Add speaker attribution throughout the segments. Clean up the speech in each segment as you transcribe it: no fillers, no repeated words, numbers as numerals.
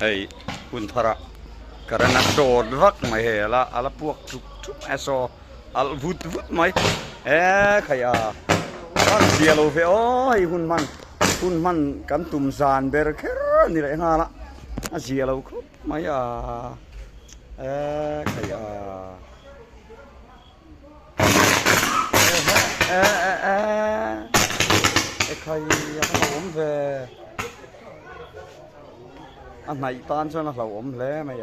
Speaker 1: hey kuntara karena dodrak mai hela ala puak tuk eso al vut mai kaya kan dialo ve oi hun man kan tum zan ber ker ni le ngala azialo ko mai kaya kaya om ve anh này tan cho nó là ốm lé mày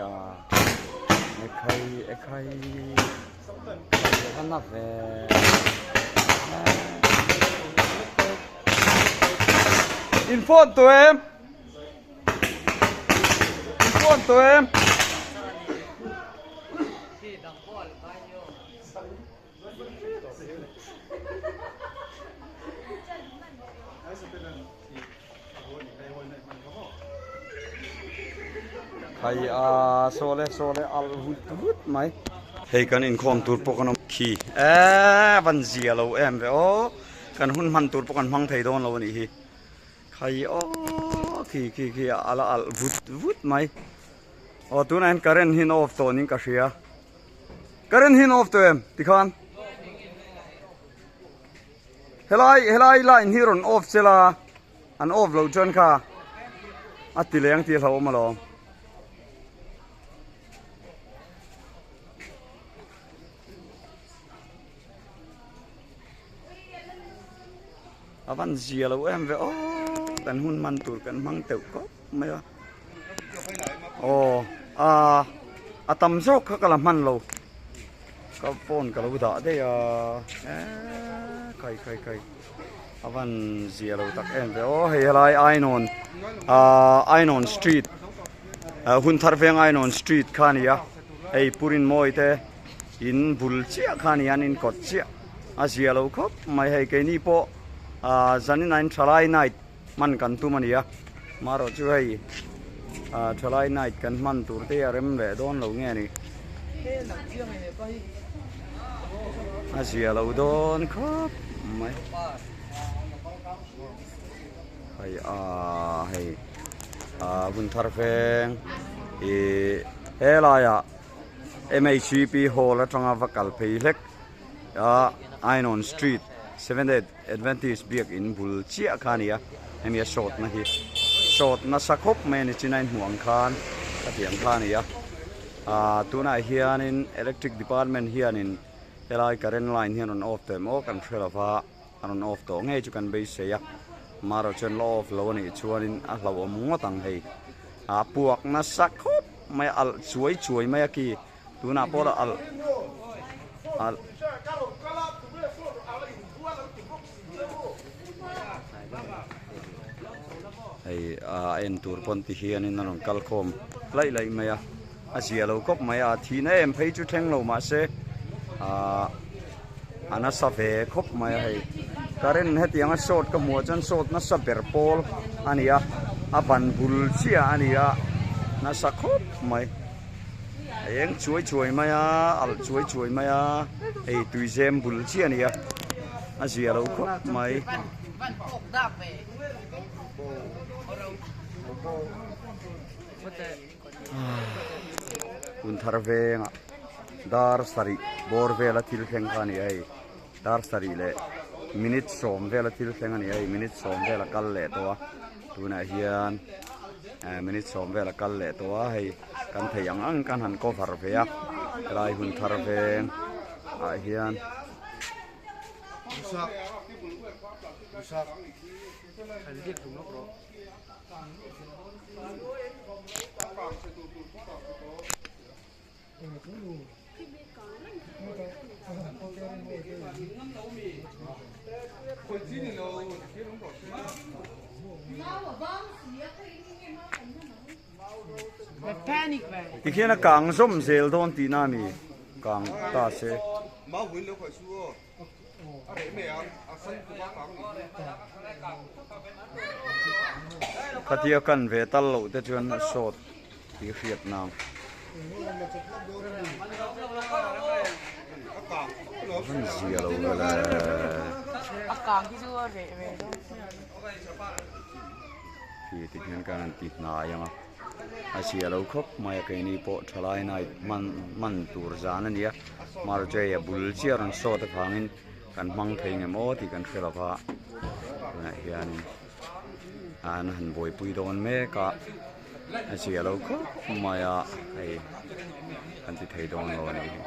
Speaker 1: khay hắn nạp về info tụi em hay sole al hut mai hey kan in khom tur pokonom khi van zia lo em ve o kan hun man tur pokan mang thei don lo ni hi khai o khi ala al hut mai o tu nan karen hin off to ning ka ria karen hin off to em tikhan helai line hiron off chela an off lo jon kha atileng ti lo ma lo avan zia lo em ve o kan hun man tur kan mang teu ko mai atam sok ka kala man lo ka phone ka lo da de kai avan zia lo tak em ve o helai ainon street hun tharveng ainon street khania ei purin moi te in bulchia khanian in kotchia azia lo khop mai hei ke ni po zani nine thalai night man kan tu mania maro chu hei thalai night kan man tur te rem le don lo nge ni asia lo don khop mai hei bun tharfeng helaya MHCP hall atanga vakal pheilek ainon street 7th Adventist biak in bulchia khania emia shot na sakop men chinain huang khan athiam khania tuna hian in electric department hian in helai current line hian on off them o kan threlawa on off to nge chu kan be se ya maro chen lo off lo ni chuan in a lo mo tang hei puak na sakop mai al chuai mai ki tuna pora al en tur pon ti hian in non kalkhom lai maya asia lo kop maya thina em phei chu theng lo ma se ana sa ve khop maya hei karen hetianga shot ka mo chan shot na sa berpol ania aban bul chia ania na sa khop mai eng chuai maya al chuai maya ei tuizem bul chia ania asia lo kop mai kun tharveng dar sari bor vela thil theng khani ai dar sari le minute som vela thil theng ani ai minute som vela kal le to tuna hian minute som vela kal le to hei kan theyang ang kan han ko phar ve ya lai hun tharveng hian ikhena kang som zel don ti na mi kang ta se katia kan ve tal lo te chuan shot ti riat na van zia lo la akang ki chu re ve do ti ti kan ti na yang อาเซียเราครบมาอย่างนี้พอทลายในมันตูรจานันเนี่ยมาเจอบุลเชียรันโซตะพังอินกันมังเทงโมที่กันเทลพะนะเฮียนหันบอยปุยโดนเมกะอาเซียเราครบมาอย่างไอ้กันที่ไทยโดนเราเนี่ย